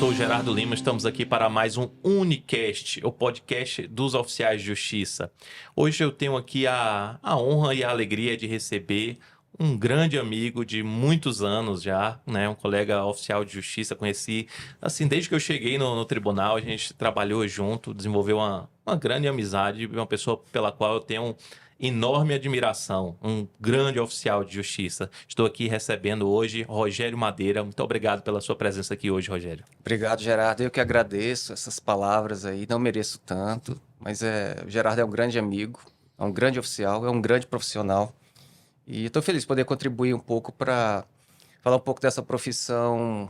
sou o Gerardo Lima, estamos aqui para mais um Unicast, o podcast dos oficiais de justiça. Hoje eu tenho aqui a honra e a alegria de receber um grande amigo de muitos anos já, né? Um colega oficial de justiça, conheci, assim, desde que eu cheguei no tribunal, a gente trabalhou junto, desenvolveu uma grande amizade, uma pessoa pela qual eu tenho enorme admiração, um grande oficial de justiça. Estou aqui recebendo hoje Rogério Madeira. Muito obrigado pela sua presença aqui hoje, Rogério. Obrigado, Gerardo. Eu que agradeço essas palavras aí. Não mereço tanto, mas o Gerardo é um grande amigo, é um grande oficial, é um grande profissional. E estou feliz de poder contribuir um pouco para falar um pouco dessa profissão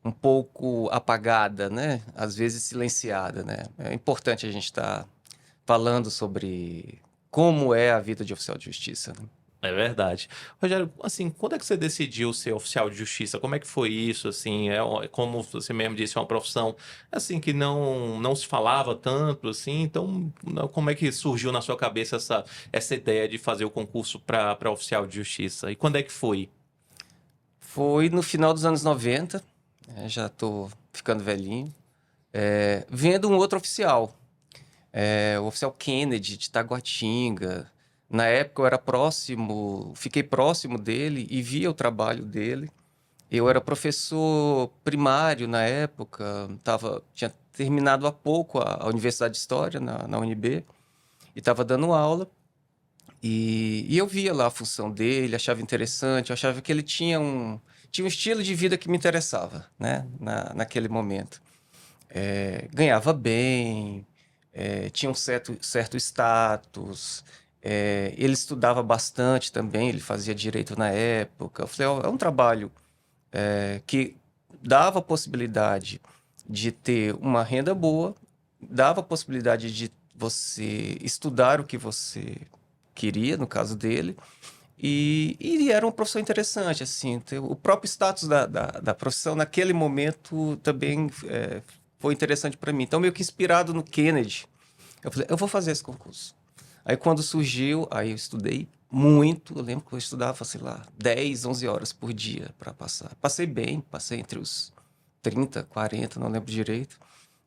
um pouco apagada, né? Às vezes silenciada, né? É importante a gente estar falando sobre como é a vida de oficial de justiça, né? É verdade. Rogério, assim, quando é que você decidiu ser oficial de justiça? Como é que foi isso? Assim, como você mesmo disse, é uma profissão assim que não se falava tanto, assim. Então, como é que surgiu na sua cabeça essa ideia de fazer o concurso para oficial de justiça? E quando é que foi? Foi no final dos anos 90, já estou ficando velhinho, vendo um outro oficial. O oficial Kennedy, de Taguatinga. Na época eu era fiquei próximo dele e via o trabalho dele. Eu era professor primário na época, tinha terminado há pouco a Universidade de História na UNB e estava dando aula. E eu via lá a função dele, achava interessante, eu achava que ele tinha um estilo de vida que me interessava, né, naquele momento. Ganhava bem, tinha um certo status, ele estudava bastante também, ele fazia direito na época. Eu falei, ó, é um trabalho que dava a possibilidade de ter uma renda boa, dava a possibilidade de você estudar o que você queria, no caso dele, e era uma profissão interessante, assim, o próprio status da profissão naquele momento também foi interessante para mim. Então, meio que inspirado no Kennedy, eu falei, eu vou fazer esse concurso. Aí, quando surgiu, aí eu estudei muito. Eu lembro que eu estudava, sei lá, 10, 11 horas por dia para passar. Passei bem, passei entre os 30, 40, não lembro direito.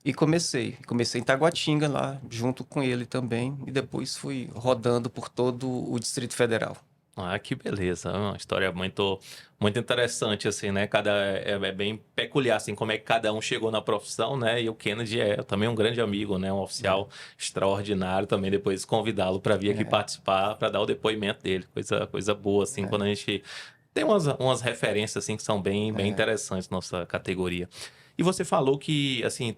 E comecei em Taguatinga lá, junto com ele também. E depois fui rodando por todo o Distrito Federal. Ah, que beleza. É uma história muito interessante, assim, né? É bem peculiar, assim, como é que cada um chegou na profissão, né? E o Kennedy é também um grande amigo, né? Um oficial extraordinário também. Depois convidá-lo para vir aqui participar, para dar o depoimento dele. Coisa boa, assim, quando a gente tem umas referências, assim, que são bem interessantes na nossa categoria. E você falou que, assim,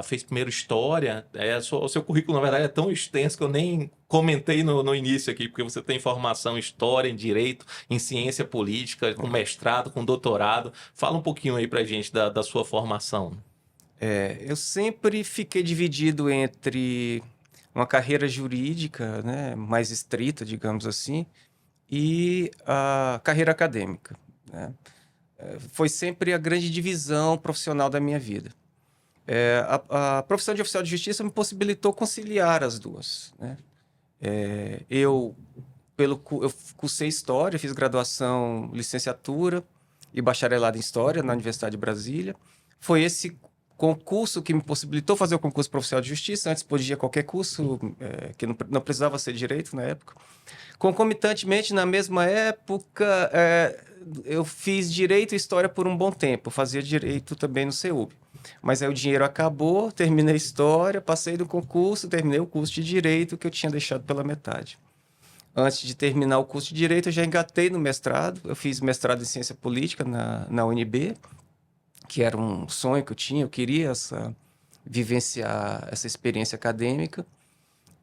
fez primeiro história. O seu currículo, na verdade, é tão extenso que eu nem comentei no início aqui, porque você tem formação em história, em direito, em ciência política, com mestrado, com doutorado. Fala um pouquinho aí pra gente da sua formação. Eu sempre fiquei dividido entre uma carreira jurídica, né, mais estrita, digamos assim, e a carreira acadêmica, né? Foi sempre a grande divisão profissional da minha vida. A profissão de oficial de justiça me possibilitou conciliar as duas, né? Eu cursei História, fiz graduação, licenciatura e bacharelado em História na Universidade de Brasília. Foi esse concurso que me possibilitou fazer o concurso para oficial de justiça. Antes podia qualquer curso, que não precisava ser direito na época. Concomitantemente, na mesma época, eu fiz Direito e História por um bom tempo. Eu fazia Direito também no CEUB. Mas aí o dinheiro acabou, terminei a História, passei do concurso, terminei o curso de Direito que eu tinha deixado pela metade. Antes de terminar o curso de Direito, eu já engatei no mestrado. Eu fiz mestrado em Ciência Política na UNB, que era um sonho que eu tinha. Eu queria vivenciar essa experiência acadêmica.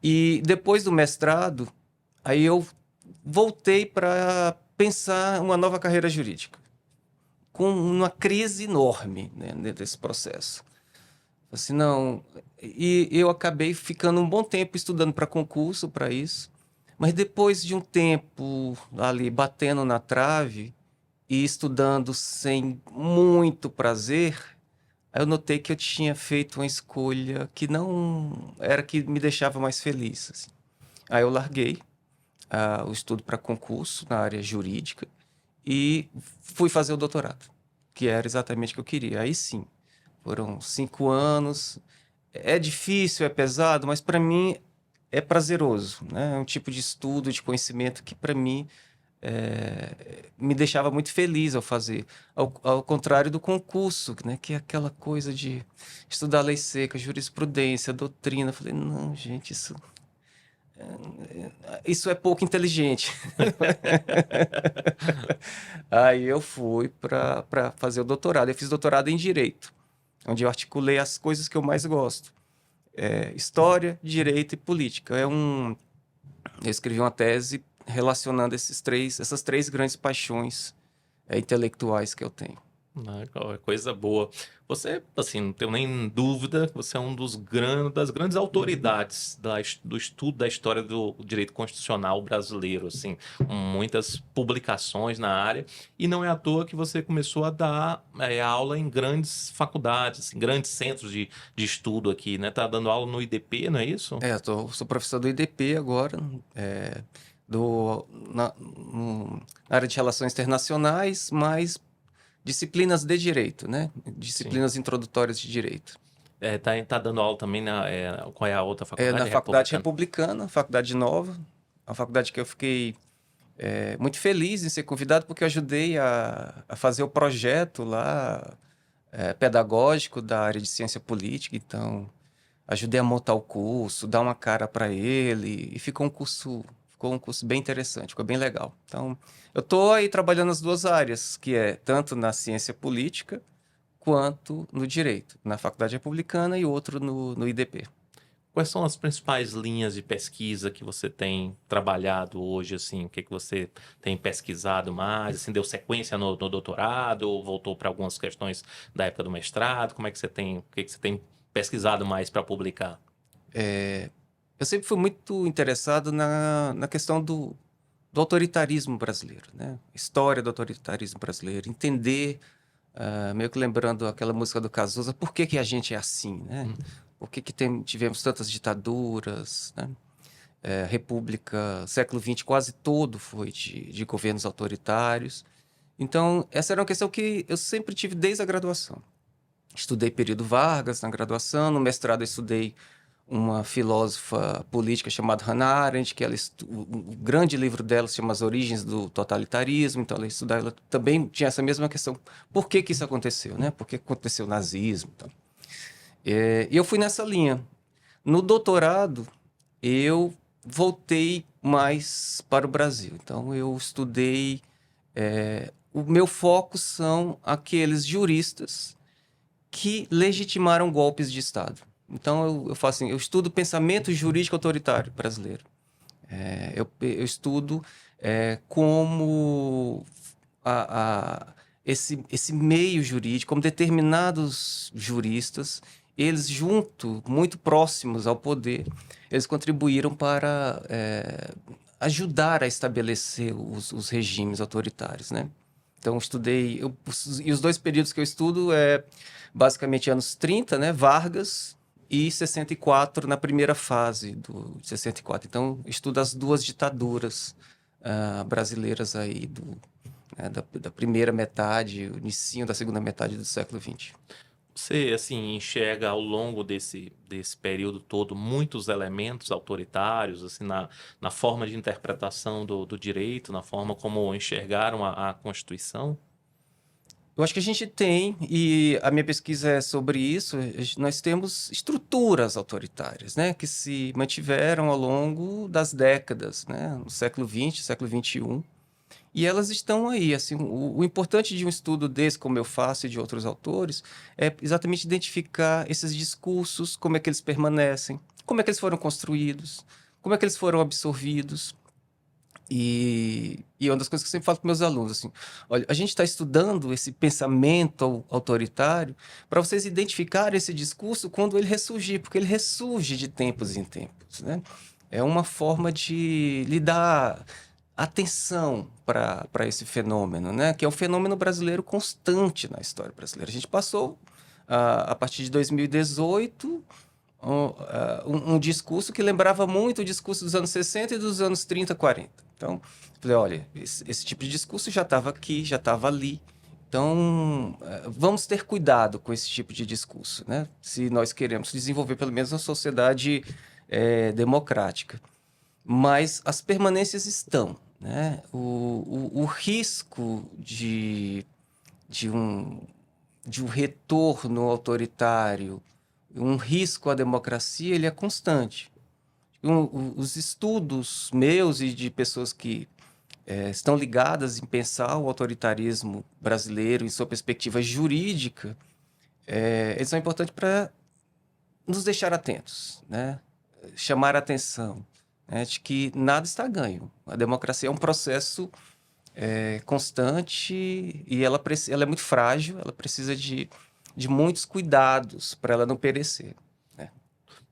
E depois do mestrado, aí eu voltei para pensar uma nova carreira jurídica, com uma crise enorme, né, dentro desse processo. Assim, não. E eu acabei ficando um bom tempo estudando para concurso, para isso. Mas depois de um tempo ali batendo na trave e estudando sem muito prazer, aí eu notei que eu tinha feito uma escolha que não era que me deixava mais feliz, assim. Aí eu larguei o estudo para concurso na área jurídica e fui fazer o doutorado, que era exatamente o que eu queria. Aí sim, Foram 5 anos. É difícil, é pesado, mas para mim é prazeroso, né? É um tipo de estudo, de conhecimento que para mim me deixava muito feliz ao fazer. Ao contrário do concurso, né? Que é aquela coisa de estudar lei seca, jurisprudência, doutrina. Eu falei, não, gente, isso é pouco inteligente. Aí eu fui para fazer o doutorado. Eu fiz doutorado em Direito, onde eu articulei as coisas que eu mais gosto. História, Direito e Política. Eu escrevi uma tese relacionando essas três grandes paixões intelectuais que eu tenho. É coisa boa. Você, assim, não tenho nem dúvida, você é um das grandes autoridades do estudo da história do direito constitucional brasileiro, assim, com muitas publicações na área, e não é à toa que você começou a dar aula em grandes faculdades, em grandes centros de estudo aqui, né? Tá dando aula no IDP, não é isso? Sou professor do IDP agora, na área de relações internacionais, mas disciplinas de direito, né? Disciplinas introdutórias de direito. Tá dando aula também qual é a outra faculdade? Na Faculdade Republicana, Faculdade Nova, uma faculdade que eu fiquei muito feliz em ser convidado, porque eu ajudei a fazer o projeto lá, pedagógico da área de ciência política, então ajudei a montar o curso, dar uma cara para ele, e ficou um curso bem interessante, ficou bem legal. Então, eu estou aí trabalhando nas duas áreas, que é tanto na ciência política quanto no direito, na Faculdade Republicana e outro no IDP. Quais são as principais linhas de pesquisa que você tem trabalhado hoje, assim? O que você tem pesquisado mais? Assim, deu sequência no doutorado ou voltou para algumas questões da época do mestrado? O que você tem pesquisado mais para publicar? Eu sempre fui muito interessado na questão do autoritarismo brasileiro, né? História do autoritarismo brasileiro, entender, meio que lembrando aquela música do Cazuza, por que a gente é assim, né? Por que tivemos tantas ditaduras, né? República, século XX quase todo foi de governos autoritários. Então, essa era uma questão que eu sempre tive desde a graduação. Estudei período Vargas na graduação, no mestrado eu estudei uma filósofa política chamada Hannah Arendt, que o grande livro dela se chama As Origens do Totalitarismo, então ela também tinha essa mesma questão. Por que isso aconteceu, né? Por que aconteceu o nazismo? Então. E eu fui nessa linha. No doutorado, eu voltei mais para o Brasil. Então, eu estudei... o meu foco são aqueles juristas que legitimaram golpes de Estado. Então, eu faço assim, eu estudo o pensamento jurídico autoritário brasileiro. Eu estudo como esse meio jurídico, como determinados juristas, eles muito próximos ao poder, eles contribuíram para ajudar a estabelecer os regimes autoritários, né? Então, e os dois períodos que eu estudo basicamente anos 30, né? Vargas, e 64 na primeira fase de 64. Então, estudo as duas ditaduras brasileiras aí da primeira metade, o início da segunda metade do século XX. Você, assim, enxerga ao longo desse período todo muitos elementos autoritários, assim, na forma de interpretação do direito, na forma como enxergaram a Constituição? Eu acho que a gente tem, e a minha pesquisa é sobre isso, nós temos estruturas autoritárias, né, que se mantiveram ao longo das décadas, né, no século XX, século XXI, e elas estão aí. Assim, o importante de um estudo desse, como eu faço, e de outros autores, é exatamente identificar esses discursos, como é que eles permanecem, como é que eles foram construídos, como é que eles foram absorvidos. E uma das coisas que eu sempre falo para meus alunos, assim, olha, a gente está estudando esse pensamento autoritário para vocês identificarem esse discurso quando ele ressurgir, porque ele ressurge de tempos em tempos, né? É uma forma de lhe dar atenção para esse fenômeno, né? Que é um fenômeno brasileiro constante na história brasileira. A gente passou, a partir de 2018... um discurso que lembrava muito o discurso dos anos 60 e dos anos 30, 40. Então, falei, olha, esse tipo de discurso já estava aqui, já estava ali. Então, vamos ter cuidado com esse tipo de discurso, né? Se nós queremos desenvolver pelo menos uma sociedade democrática. Mas as permanências estão, né? O risco de um retorno autoritário, um risco à democracia, ele é constante. Os estudos meus e de pessoas que estão ligadas em pensar o autoritarismo brasileiro em sua perspectiva jurídica, eles são importantes para nos deixar atentos, né? Chamar a atenção, né? De que nada está ganho. A democracia é um processo constante e ela é muito frágil, ela precisa de muitos cuidados para ela não perecer.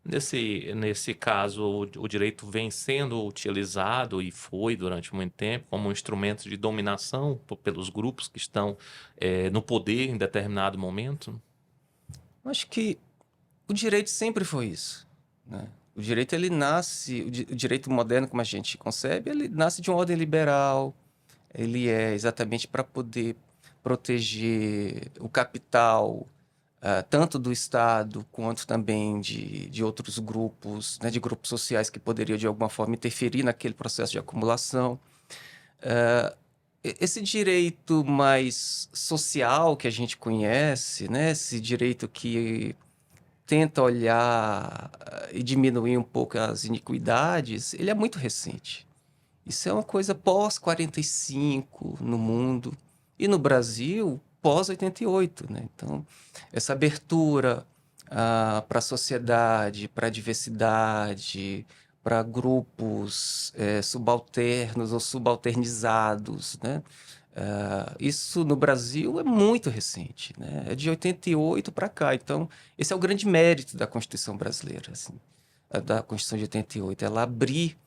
Nesse caso, o direito vem sendo utilizado e foi durante muito tempo como um instrumento de dominação pelos grupos que estão no poder em determinado momento? Eu acho que o direito sempre foi isso, né? O direito, ele nasce, o direito moderno, como a gente concebe, ele nasce de uma ordem liberal, ele é exatamente para poder proteger o capital, tanto do Estado quanto também de outros grupos, né, de grupos sociais que poderiam, de alguma forma, interferir naquele processo de acumulação. Esse direito mais social que a gente conhece, né, esse direito que tenta olhar e diminuir um pouco as iniquidades, ele é muito recente. Isso é uma coisa pós-45 no mundo e no Brasil pós-88, né? Então, essa abertura para a sociedade, para a diversidade, para grupos subalternos ou subalternizados, né? Isso no Brasil é muito recente, né? É de 88 para cá. Então, esse é o grande mérito da Constituição brasileira, assim, da Constituição de 88, ela abrir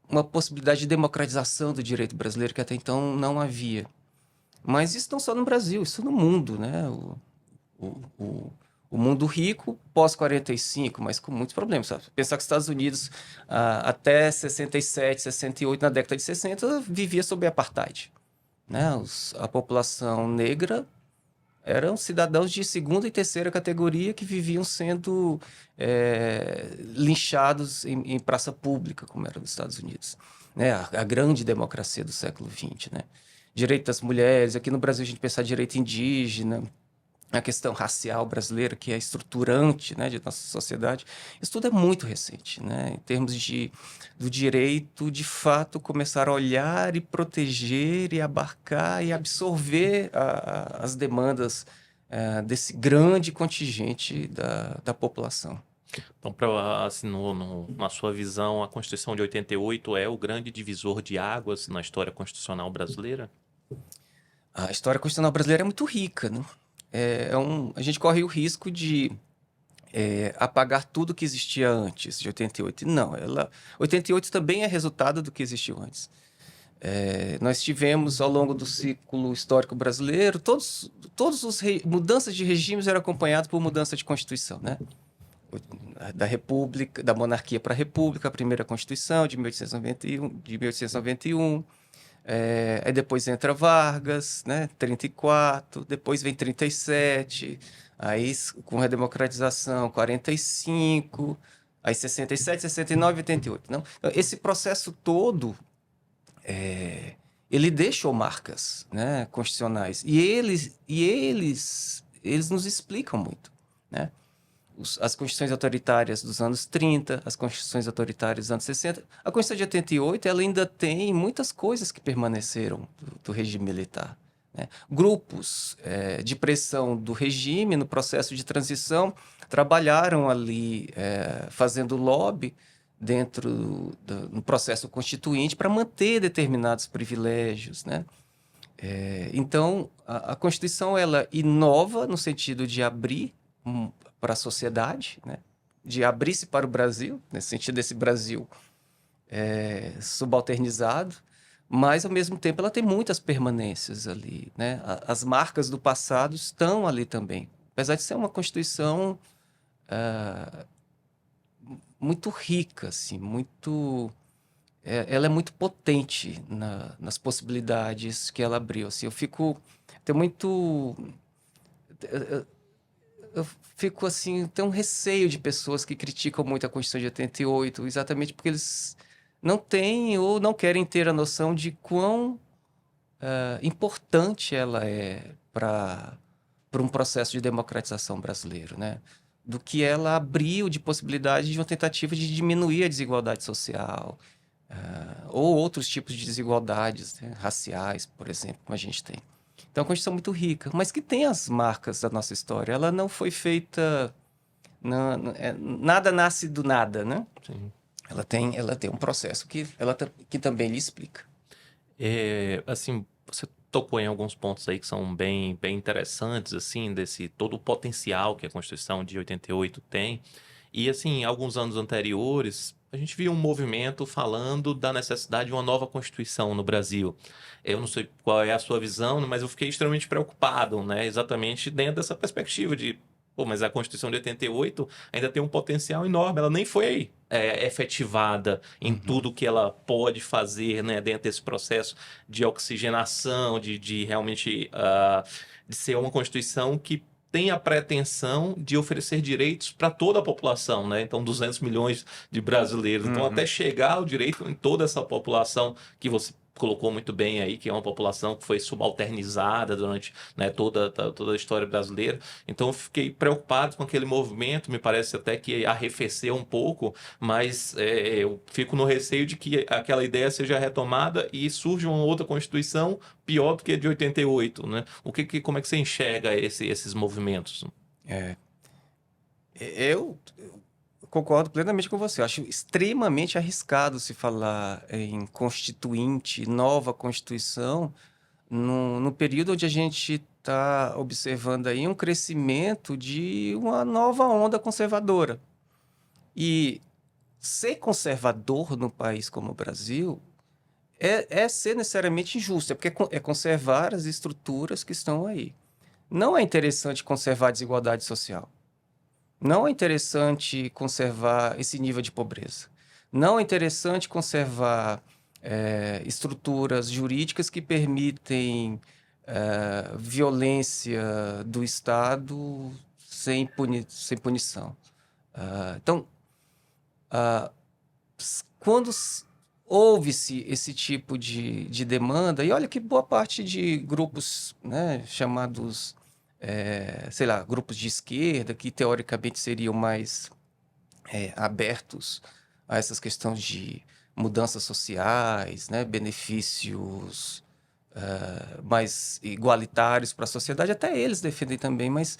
uma possibilidade de democratização do direito brasileiro que até então não havia. Mas isso não só no Brasil, isso no mundo, né? O mundo rico pós-45, mas com muitos problemas. Sabe? Pensar que os Estados Unidos, até 67, 68, na década de 60, vivia sob apartheid. Né? A população negra eram cidadãos de segunda e terceira categoria que viviam sendo linchados em praça pública, como era nos Estados Unidos. Né? A grande democracia do século XX. Né? Direito das mulheres, aqui no Brasil a gente pensa direito indígena, a questão racial brasileira, que é estruturante, né, de nossa sociedade, isso tudo é muito recente, né, em termos do direito, de fato, começar a olhar e proteger e abarcar e absorver as demandas desse grande contingente da população. Então, assim, na sua visão, a Constituição de 88 é o grande divisor de águas na história constitucional brasileira? A história constitucional brasileira é muito rica, né? A gente corre o risco de apagar tudo que existia antes de 88. Não, 88 também é resultado do que existiu antes. Nós tivemos, ao longo do ciclo histórico brasileiro, todas as mudanças de regimes eram acompanhadas por mudança de Constituição, né? Da República, da monarquia para a República, a primeira Constituição de 1891. Aí depois entra Vargas, né? 34, depois vem 37, aí com a democratização 45, aí 67, 69, 88. Não? Então, esse processo todo, ele deixou marcas, né, constitucionais e eles nos explicam muito, né? As constituições autoritárias dos anos 30, as constituições autoritárias dos anos 60. A Constituição de 88 ela ainda tem muitas coisas que permaneceram do regime militar. Né? Grupos de pressão do regime no processo de transição trabalharam ali fazendo lobby dentro no processo constituinte para manter determinados privilégios. Né? Então, a Constituição ela inova no sentido de abrir para a sociedade, né? De abrir-se para o Brasil, nesse sentido desse Brasil subalternizado, mas, ao mesmo tempo, ela tem muitas permanências ali. Né? As marcas do passado estão ali também. Apesar de ser uma Constituição muito rica, assim, muito ela é muito potente nas possibilidades que ela abriu. Assim, tenho muito, eu fico assim, tenho um receio de pessoas que criticam muito a Constituição de 88, exatamente porque eles não têm ou não querem ter a noção de quão importante ela é para um processo de democratização brasileiro, né? Do que ela abriu de possibilidade de uma tentativa de diminuir a desigualdade social, ou outros tipos de desigualdades, né, raciais, por exemplo, como a gente tem. Então, é uma Constituição muito rica, mas que tem as marcas da nossa história. Ela não foi feita... nada nasce do nada, né? Sim. Ela tem um processo que também lhe explica. Assim, você tocou em alguns pontos aí que são bem, bem interessantes, assim, desse todo o potencial que a Constituição de 88 tem. E, assim, alguns anos anteriores, a gente viu um movimento falando da necessidade de uma nova Constituição no Brasil. Eu não sei qual é a sua visão, mas eu fiquei extremamente preocupado, né? Exatamente dentro dessa perspectiva de, pô, mas a Constituição de 88 ainda tem um potencial enorme, ela nem foi efetivada em Uhum. tudo que ela pode fazer, né, dentro desse processo de oxigenação, de realmente de ser uma Constituição que tem a pretensão de oferecer direitos para toda a população, né? Então, 200 milhões de brasileiros. Então, até Uhum. chegar ao direito em toda essa população que você colocou muito bem aí, que é uma população que foi subalternizada durante, né, toda a história brasileira. Então, eu fiquei preocupado com aquele movimento, me parece até que arrefeceu um pouco, mas eu fico no receio de que aquela ideia seja retomada e surja uma outra Constituição pior do que a de 88, né? Como é que você enxerga esses movimentos? É, eu concordo plenamente com você. Eu acho extremamente arriscado se falar em constituinte, nova Constituição, no período onde a gente está observando aí um crescimento de uma nova onda conservadora. E ser conservador num país como o Brasil é ser necessariamente injusto, é porque é conservar as estruturas que estão aí. Não é interessante conservar a desigualdade social. Não é interessante conservar esse nível de pobreza. Não é interessante conservar estruturas jurídicas que permitem violência do Estado sem punição. Então, quando houve-se esse tipo de demanda, e olha que boa parte de grupos, né, chamados, sei lá, grupos de esquerda, que teoricamente seriam mais abertos a essas questões de mudanças sociais, né, benefícios mais igualitários para a sociedade, até eles defendem também, mas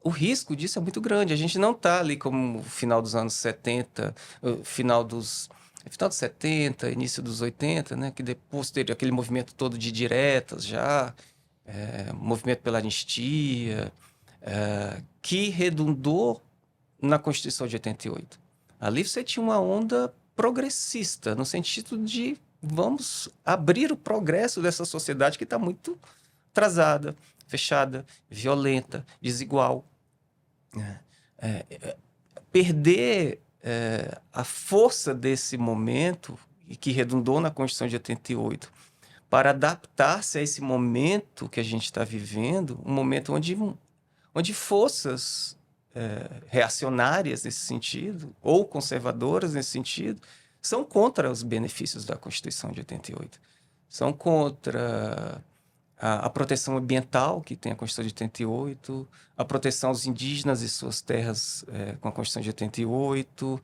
o risco disso é muito grande. A gente não está ali como o final dos anos 70, final dos 70, início dos 80, né? Que depois teve aquele movimento todo de diretas já, movimento pela anistia, que redundou na Constituição de 88. Ali você tinha uma onda progressista, no sentido de vamos abrir o progresso dessa sociedade que está muito atrasada, fechada, violenta, desigual. Perder a força desse momento, e que redundou na Constituição de 88, para adaptar-se a esse momento que a gente está vivendo, um momento onde forças reacionárias nesse sentido, ou conservadoras nesse sentido, são contra os benefícios da Constituição de 88. São contra a proteção ambiental, que tem a Constituição de 88, a proteção aos indígenas e suas terras com a Constituição de 88,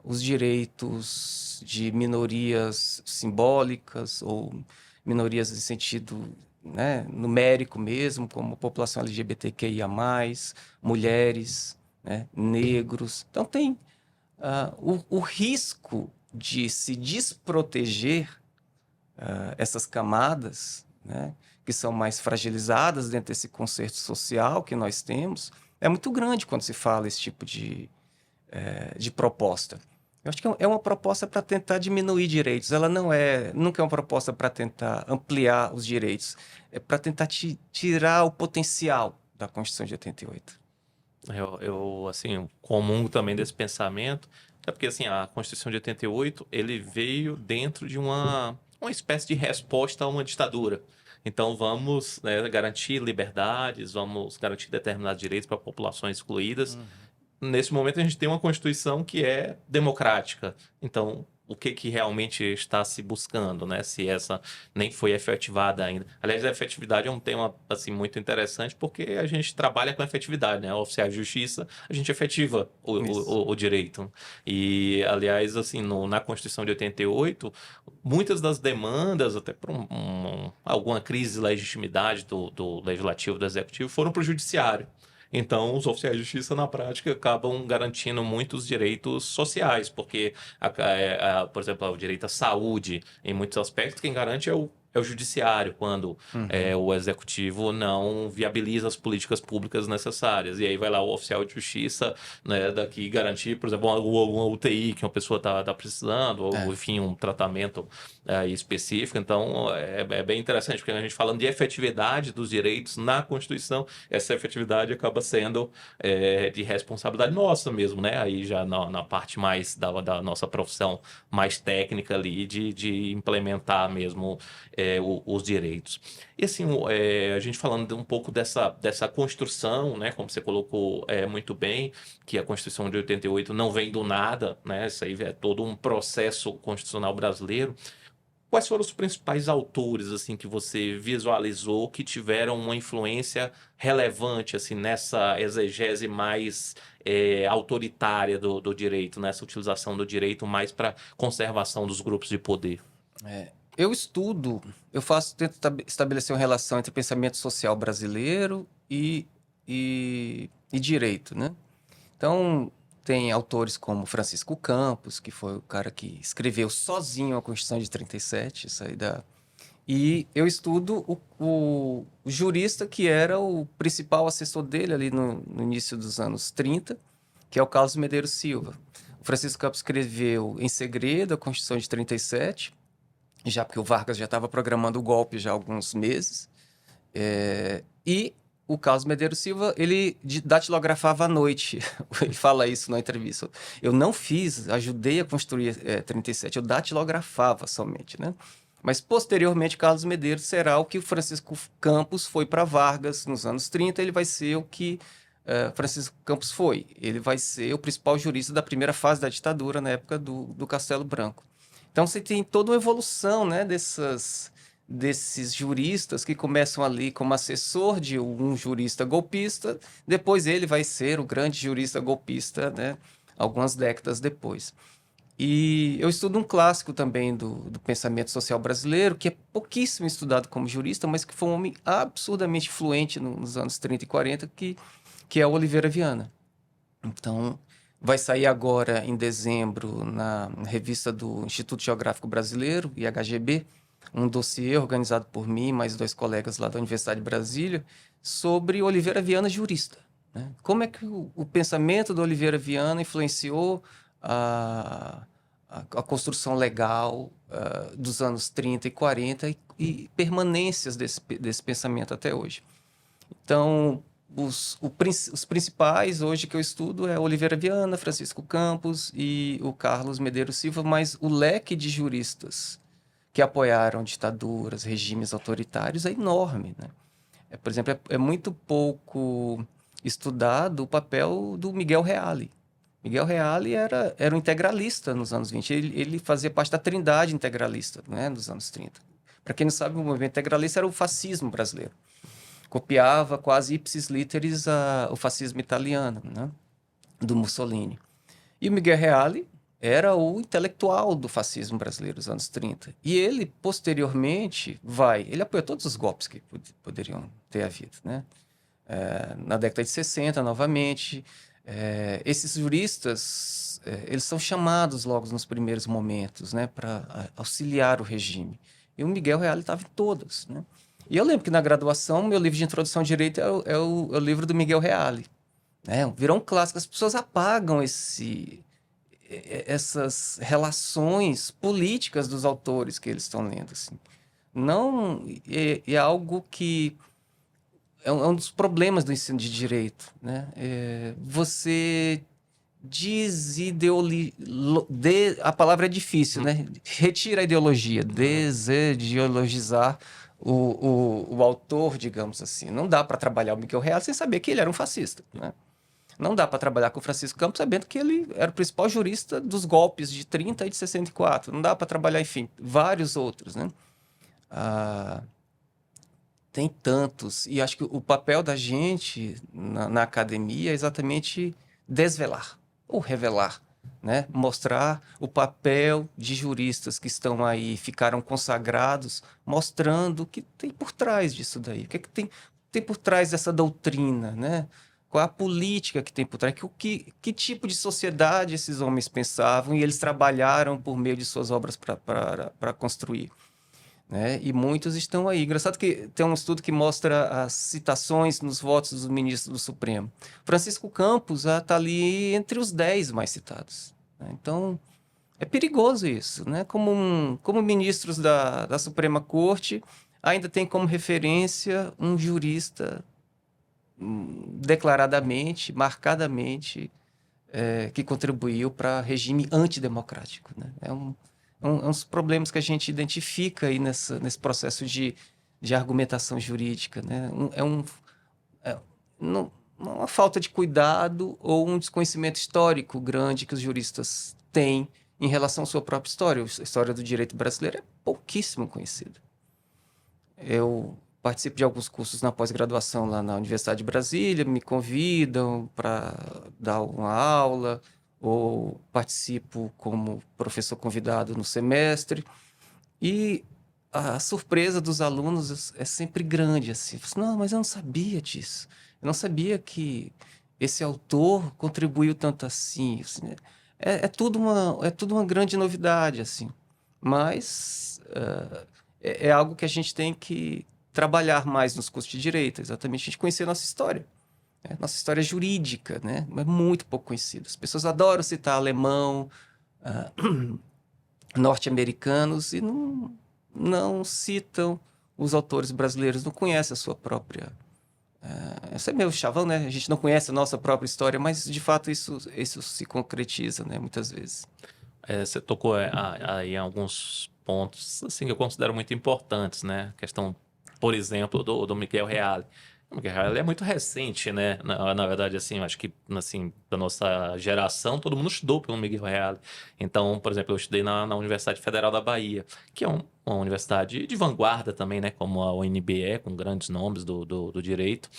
os direitos de minorias simbólicas ou minorias em sentido, né, numérico mesmo, como a população LGBTQIA+, mulheres, né, negros. Então tem o risco de se desproteger essas camadas, né, que são mais fragilizadas dentro desse concerto social que nós temos, é muito grande quando se fala esse tipo de proposta. Eu acho que é uma proposta para tentar diminuir direitos. Ela nunca é uma proposta para tentar ampliar os direitos. É para tentar tirar o potencial da Constituição de 88. Eu assim, comungo também desse pensamento. É porque, assim, a Constituição de 88, ele veio dentro de uma espécie de resposta a uma ditadura. Então, vamos, né, garantir liberdades, vamos garantir determinados direitos para populações excluídas. Nesse momento, a gente tem uma Constituição que é democrática. Então, o que que realmente está se buscando, né? Se essa nem foi efetivada ainda. Aliás, a efetividade é um tema assim muito interessante porque a gente trabalha com efetividade, né? Oficiais de justiça, a gente efetiva o direito. E, aliás, assim, na Constituição de 88, muitas das demandas, até por alguma crise de legitimidade do legislativo, do executivo, foram para o judiciário. Então, os oficiais de justiça, na prática, acabam garantindo muitos direitos sociais, porque, por exemplo, o direito à saúde, em muitos aspectos, quem garante é o judiciário, quando o executivo não viabiliza as políticas públicas necessárias. E aí vai lá o oficial de justiça, né, daqui garantir, por exemplo, uma UTI que uma pessoa está precisando, ou, enfim, um tratamento específico. Então, é bem interessante, porque a gente falando de efetividade dos direitos na Constituição, essa efetividade acaba sendo de responsabilidade nossa mesmo, né? Aí já na parte mais da nossa profissão mais técnica ali, de implementar mesmo os direitos. E assim, a gente falando um pouco dessa construção, né? Como você colocou muito bem, que a Constituição de 88 não vem do nada, né? Isso aí é todo um processo constitucional brasileiro. Quais foram os principais autores assim que você visualizou que tiveram uma influência relevante assim nessa exegese mais autoritária do direito, nessa utilização do direito mais para conservação dos grupos de poder? Tento estabelecer uma relação entre pensamento social brasileiro e direito, né? Então, tem autores como Francisco Campos, que foi o cara que escreveu sozinho a Constituição de 37, isso aí E eu estudo o jurista que era o principal assessor dele ali no início dos anos 30, que é o Carlos Medeiros Silva. O Francisco Campos escreveu em segredo a Constituição de 37, já porque o Vargas já estava programando o golpe já há alguns meses. E o Carlos Medeiros Silva, ele datilografava à noite. Ele fala isso na entrevista. Eu não ajudei a construir 37, eu datilografava somente, né? Mas, posteriormente, Carlos Medeiros será o que o Francisco Campos foi para Vargas nos anos 30, ele vai ser o que Francisco Campos foi. Ele vai ser o principal jurista da primeira fase da ditadura, na época do Castelo Branco. Então, você tem toda uma evolução, né, desses juristas que começam ali como assessor de um jurista golpista, depois ele vai ser o grande jurista golpista, né, algumas décadas depois. E eu estudo um clássico também do pensamento social brasileiro, que é pouquíssimo estudado como jurista, mas que foi um homem absurdamente influente nos anos 30 e 40, que é o Oliveira Viana. Então, vai sair agora, em dezembro, na revista do Instituto Geográfico Brasileiro, IHGB, um dossiê organizado por mim e mais 2 colegas lá da Universidade de Brasília, sobre Oliveira Viana jurista, né? Como é que o pensamento do Oliveira Viana influenciou a construção legal dos anos 30 e 40 e permanências desse pensamento até hoje. Então, os principais hoje que eu estudo é Oliveira Viana, Francisco Campos e o Carlos Medeiros Silva, mas o leque de juristas que apoiaram ditaduras, regimes autoritários é enorme, né? Por exemplo, é muito pouco estudado o papel do Miguel Reale. Miguel Reale era um integralista nos anos 20. Ele fazia parte da trindade integralista, né, nos anos 30. Para quem não sabe, o movimento integralista era o fascismo brasileiro. Copiava quase ipsis literis o fascismo italiano, né, do Mussolini. E o Miguel Reale era o intelectual do fascismo brasileiro dos anos 30. E ele, posteriormente, ele apoiou todos os golpes que poderiam ter havido, né? Na década de 60, novamente. Esses juristas, eles são chamados logo nos primeiros momentos, né, para auxiliar o regime. E o Miguel Reale estava em todas, né? E eu lembro que na graduação, meu livro de introdução ao direito é o livro do Miguel Reale, né? Virou um clássico. As pessoas apagam essas relações políticas dos autores que eles estão lendo, assim. Não, é algo que é um dos problemas do ensino de direito, né? Você A palavra é difícil, né? Retira a ideologia, desideologizar o autor, digamos assim. Não dá para trabalhar o Miguel Reale sem saber que ele era um fascista, né? Não dá para trabalhar com o Francisco Campos sabendo que ele era o principal jurista dos golpes de 30 e de 64. Não dá para trabalhar, enfim, vários outros, né? Tem tantos. E acho que o papel da gente na academia é exatamente desvelar ou revelar, né? Mostrar o papel de juristas que estão aí, ficaram consagrados, mostrando o que tem por trás disso daí. O que, é que tem por trás dessa doutrina, né? Qual a política que tem por trás? Que tipo de sociedade esses homens pensavam e eles trabalharam por meio de suas obras para construir, né? E muitos estão aí. Engraçado que tem um estudo que mostra as citações nos votos dos ministros do Supremo. Francisco Campos está ali entre os 10 mais citados, né? Então, é perigoso isso, né? Como ministros da Suprema Corte, ainda tem como referência um jurista declaradamente, marcadamente, que contribuiu para regime antidemocrático, né? É um dos problemas que a gente identifica aí nesse processo de argumentação jurídica, né? É uma falta de cuidado ou um desconhecimento histórico grande que os juristas têm em relação à sua própria história. A história do direito brasileiro é pouquíssimo conhecida. Eu participo de alguns cursos na pós-graduação lá na Universidade de Brasília, me convidam para dar uma aula, ou participo como professor convidado no semestre, e a surpresa dos alunos é sempre grande, assim. Não, mas eu não sabia disso. Eu não sabia que esse autor contribuiu tanto assim. Assim, é tudo uma grande novidade, assim. Mas é algo que a gente tem que trabalhar mais nos cursos de direito, exatamente a gente conhecer a nossa história. Nossa história jurídica, né? É muito pouco conhecida. As pessoas adoram citar alemão, norte-americanos e não citam os autores brasileiros, não conhecem a sua própria. Esse é meu chavão, né? A gente não conhece a nossa própria história, mas de fato isso se concretiza, né? Muitas vezes. Você tocou aí em alguns pontos assim, que eu considero muito importantes, né? A questão, por exemplo, do Miguel Reale. O Miguel Reale é muito recente, né? Na verdade, assim, eu acho que assim, da nossa geração, todo mundo estudou pelo Miguel Reale. Então, por exemplo, eu estudei na Universidade Federal da Bahia, que é uma universidade de vanguarda também, né? Como a UNB, com grandes nomes do direito.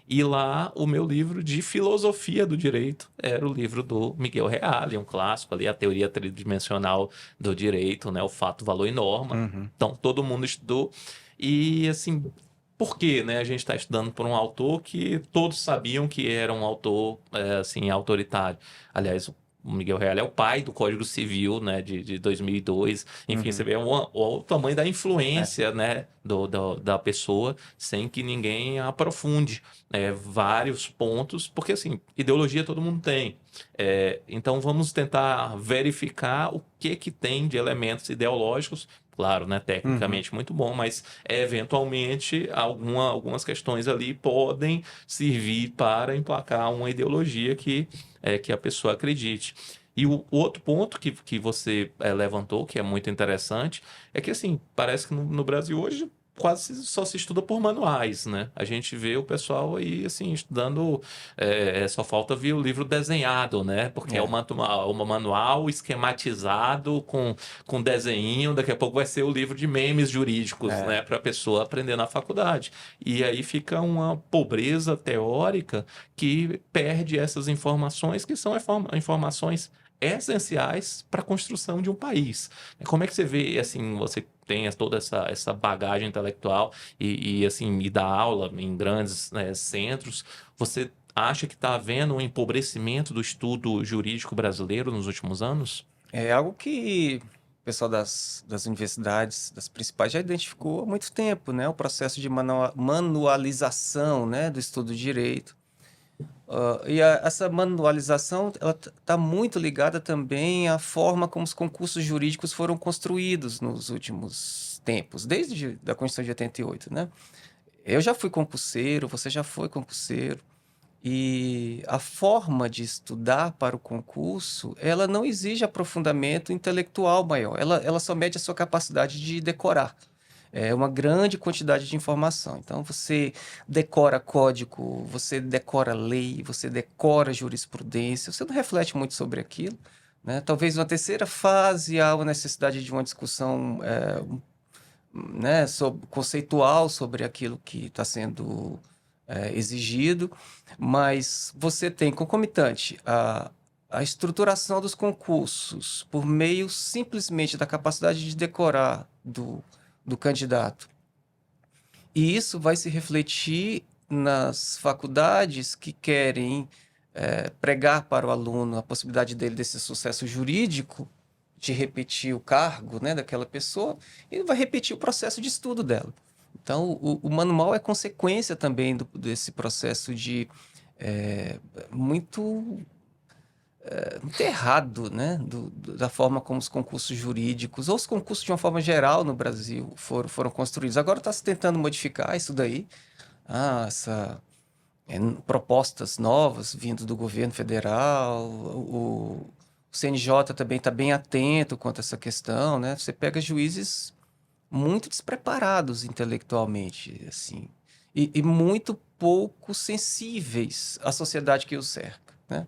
E lá, o meu livro de filosofia do direito era o livro do Miguel Reale, um clássico ali, a teoria tridimensional do direito, né? O fato, valor e norma. Uhum. Então, todo mundo estudou. E, assim, por que, né? A gente está estudando por um autor que todos sabiam que era um autor, assim, autoritário. Aliás, o Miguel Reale é o pai do Código Civil, né, de 2002. Enfim, você vê o tamanho da influência, né, da pessoa, sem que ninguém aprofunde vários pontos, porque, assim, ideologia todo mundo tem. Então, vamos tentar verificar o que tem de elementos ideológicos. Claro, né, tecnicamente muito bom, mas eventualmente algumas questões ali podem servir para emplacar uma ideologia que a pessoa acredite. E o outro ponto que você levantou, que é muito interessante, é que, assim, parece que no Brasil hoje quase só se estuda por manuais, né? A gente vê o pessoal aí, assim, estudando, só falta ver o livro desenhado, né? Porque é um manual esquematizado com desenho, daqui a pouco vai ser o livro de memes jurídicos, né? Para a pessoa aprender na faculdade. E aí fica uma pobreza teórica que perde essas informações, que são informações essenciais para a construção de um país. Como é que você vê, assim, você tem toda essa bagagem intelectual assim, e dá aula em grandes, né, centros, você acha que está havendo um empobrecimento do estudo jurídico brasileiro nos últimos anos? É algo que o pessoal das universidades, das principais, já identificou há muito tempo, né? O processo de manualização, né, do estudo de direito. Essa manualização está muito ligada também à forma como os concursos jurídicos foram construídos nos últimos tempos, desde a Constituição de 88, né? Eu já fui concurseiro, você já foi concurseiro, E a forma de estudar para o concurso, ela não exige aprofundamento intelectual maior, ela só mede a sua capacidade de decorar. É uma grande quantidade de informação. Então, você decora código, você decora lei, você decora jurisprudência, você não reflete muito sobre aquilo, né? Talvez uma terceira fase há uma necessidade de uma discussão né, conceitual sobre aquilo que está sendo exigido, mas você tem concomitante a estruturação dos concursos por meio simplesmente da capacidade de decorar do candidato. E isso vai se refletir nas faculdades que querem pregar para o aluno a possibilidade dele desse sucesso jurídico, de repetir o cargo, né, daquela pessoa, e vai repetir o processo de estudo dela. Então, o manual é consequência também desse processo de muito errado, né, da forma como os concursos jurídicos, ou os concursos de uma forma geral no Brasil foram construídos. Agora está se tentando modificar isso daí, propostas novas vindas do governo federal, o CNJ também está bem atento quanto a essa questão, né? Você pega juízes muito despreparados intelectualmente, assim, e muito pouco sensíveis à sociedade que os cerca, né?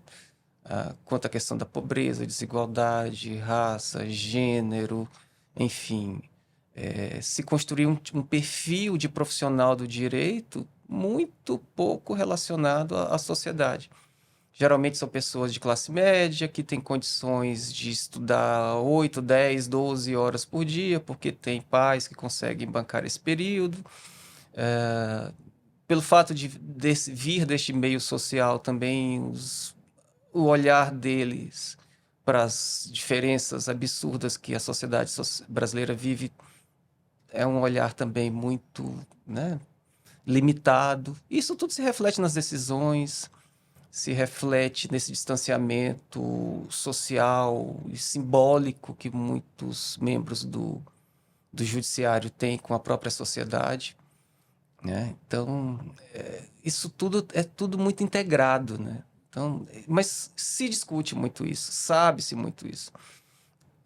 Quanto à questão da pobreza, desigualdade, raça, gênero, enfim, se construir um perfil de profissional do direito muito pouco relacionado à sociedade. Geralmente são pessoas de classe média que têm condições de estudar 8, 10, 12 horas por dia, porque tem pais que conseguem bancar esse período. Pelo fato de vir deste meio social também, o olhar deles para as diferenças absurdas que a sociedade brasileira vive é um olhar também muito, né, limitado. Isso tudo se reflete nas decisões, se reflete nesse distanciamento social e simbólico que muitos membros do judiciário têm com a própria sociedade, né? Então, isso tudo é tudo muito integrado, né? Então, mas se discute muito isso, sabe-se muito isso.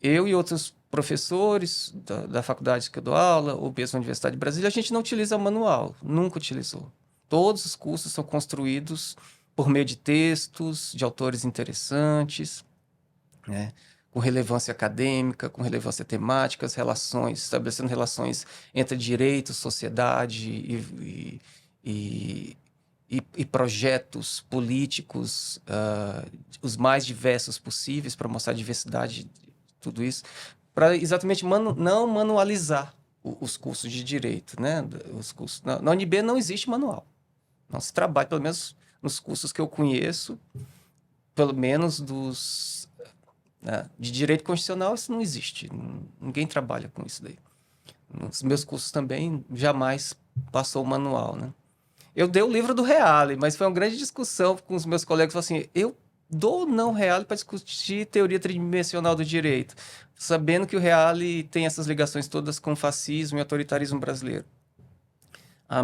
Eu e outros professores da faculdade que eu dou aula, ou mesmo da Universidade de Brasília, a gente não utiliza manual, nunca utilizou. Todos os cursos são construídos por meio de textos, de autores interessantes, né? Com relevância acadêmica, com relevância temática, estabelecendo relações entre direito, sociedade e projetos políticos, os mais diversos possíveis, para mostrar a diversidade de tudo isso, para exatamente não manualizar os cursos de direito, né? Os cursos, na UNB não existe manual. Não se trabalha, pelo menos nos cursos que eu conheço, pelo menos de direito constitucional, isso não existe. Ninguém trabalha com isso daí. Nos meus cursos também jamais passou o manual, né? Eu dei o livro do Reale, mas foi uma grande discussão com os meus colegas. Assim, eu dou não Reale para discutir teoria tridimensional do direito, sabendo que o Reale tem essas ligações todas com o fascismo e autoritarismo brasileiro.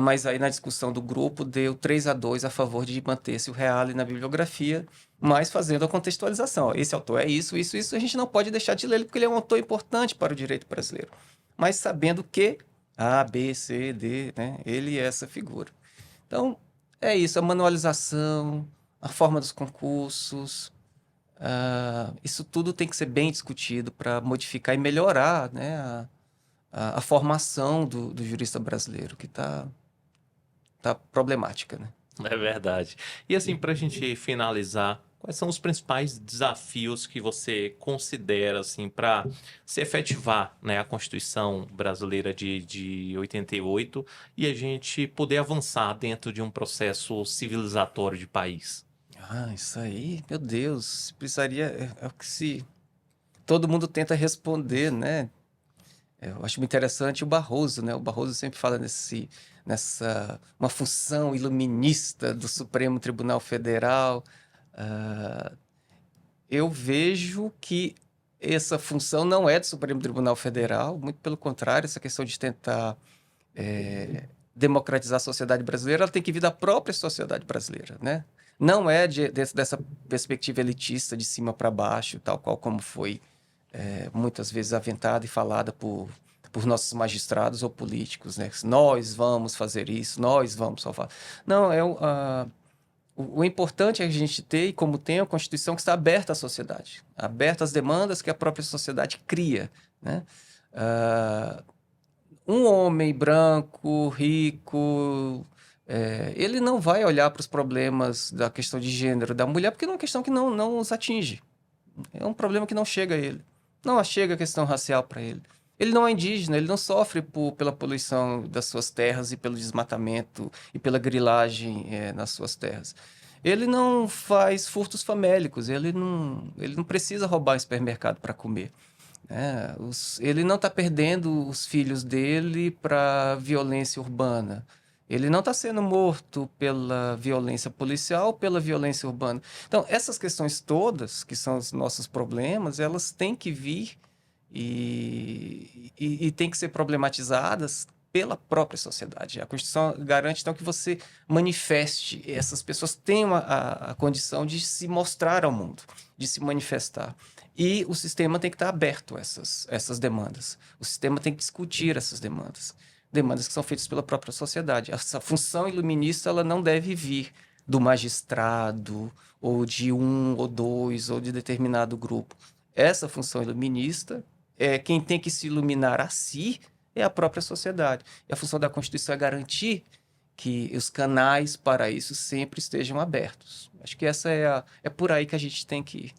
Mas aí na discussão do grupo deu 3-2 a favor de manter-se o Reale na bibliografia, mas fazendo a contextualização. Esse autor é isso, a gente não pode deixar de ler ele porque ele é um autor importante para o direito brasileiro. Mas sabendo que A, B, C, D, né, ele é essa figura. Então, é isso, a manualização, a forma dos concursos, isso tudo tem que ser bem discutido para modificar e melhorar, né, a formação do jurista brasileiro, que tá problemática, né? É verdade. E assim, para a gente finalizar, quais são os principais desafios que você considera assim para se efetivar, né, a Constituição brasileira de 88 e a gente poder avançar dentro de um processo civilizatório de país? Isso aí, meu Deus, precisaria. É o que todo mundo tenta responder, né? Eu acho muito interessante o Barroso, né? O Barroso sempre fala uma função iluminista do Supremo Tribunal Federal. Eu vejo que essa função não é do Supremo Tribunal Federal, muito pelo contrário, essa questão de tentar democratizar a sociedade brasileira, ela tem que vir da própria sociedade brasileira, né? Não é dentro dessa perspectiva elitista de cima para baixo, tal qual como foi muitas vezes aventada e falada por nossos magistrados ou políticos, né? Nós vamos fazer isso, nós vamos salvar. Não, o importante é a gente ter, e como tem a Constituição, que está aberta à sociedade, aberta às demandas que a própria sociedade cria, né? Um homem branco, rico, ele não vai olhar para os problemas da questão de gênero da mulher, porque é uma questão que não os atinge. É um problema que não chega a ele. Não chega a questão racial para ele. Ele não é indígena, ele não sofre pela poluição das suas terras e pelo desmatamento e pela grilagem nas suas terras. Ele não faz furtos famélicos, ele não precisa roubar em supermercado para comer. Ele não está perdendo os filhos dele para violência urbana. Ele não está sendo morto pela violência policial, pela violência urbana. Então, essas questões todas, que são os nossos problemas, elas têm que vir e têm que ser problematizadas pela própria sociedade. A Constituição garante, então, que você manifeste. Essas pessoas têm a condição de se mostrar ao mundo, de se manifestar. E o sistema tem que estar aberto a essas demandas. O sistema tem que discutir essas demandas que são feitas pela própria sociedade. Essa função iluminista ela não deve vir do magistrado, ou de um, ou dois, ou de determinado grupo. Essa função iluminista, quem tem que se iluminar a si é a própria sociedade. E a função da Constituição é garantir que os canais para isso sempre estejam abertos. Acho que essa é por aí que a gente tem que ir.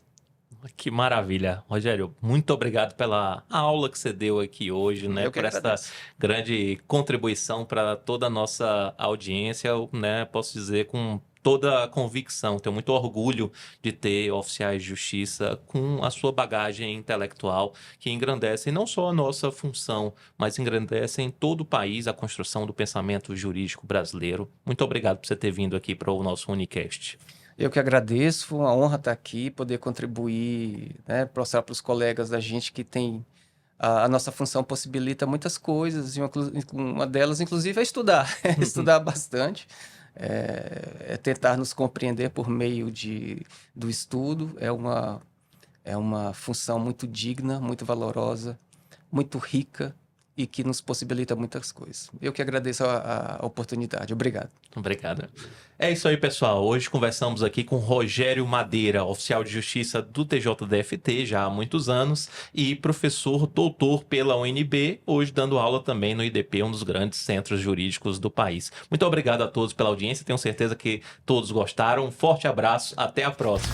Que maravilha. Rogério, muito obrigado pela aula que você deu aqui hoje, né? Por essa grande contribuição para toda a nossa audiência, né? Posso dizer com toda a convicção, tenho muito orgulho de ter oficiais de justiça com a sua bagagem intelectual que engrandecem não só a nossa função, mas engrandecem todo o país, a construção do pensamento jurídico brasileiro. Muito obrigado por você ter vindo aqui para o nosso Unicast. Eu que agradeço, foi uma honra estar aqui, poder contribuir, né, mostrar para os colegas da gente que tem a nossa função possibilita muitas coisas, e uma delas, inclusive, é estudar, estudar bastante, tentar nos compreender por meio do estudo, é uma função muito digna, muito valorosa, muito rica, e que nos possibilita muitas coisas. Eu que agradeço a oportunidade. Obrigado. Obrigado. É isso aí, pessoal. Hoje conversamos aqui com Rogério Madeira, oficial de justiça do TJDFT já há muitos anos e professor doutor pela UNB, hoje dando aula também no IDP, um dos grandes centros jurídicos do país. Muito obrigado a todos pela audiência. Tenho certeza que todos gostaram. Um forte abraço. Até a próxima.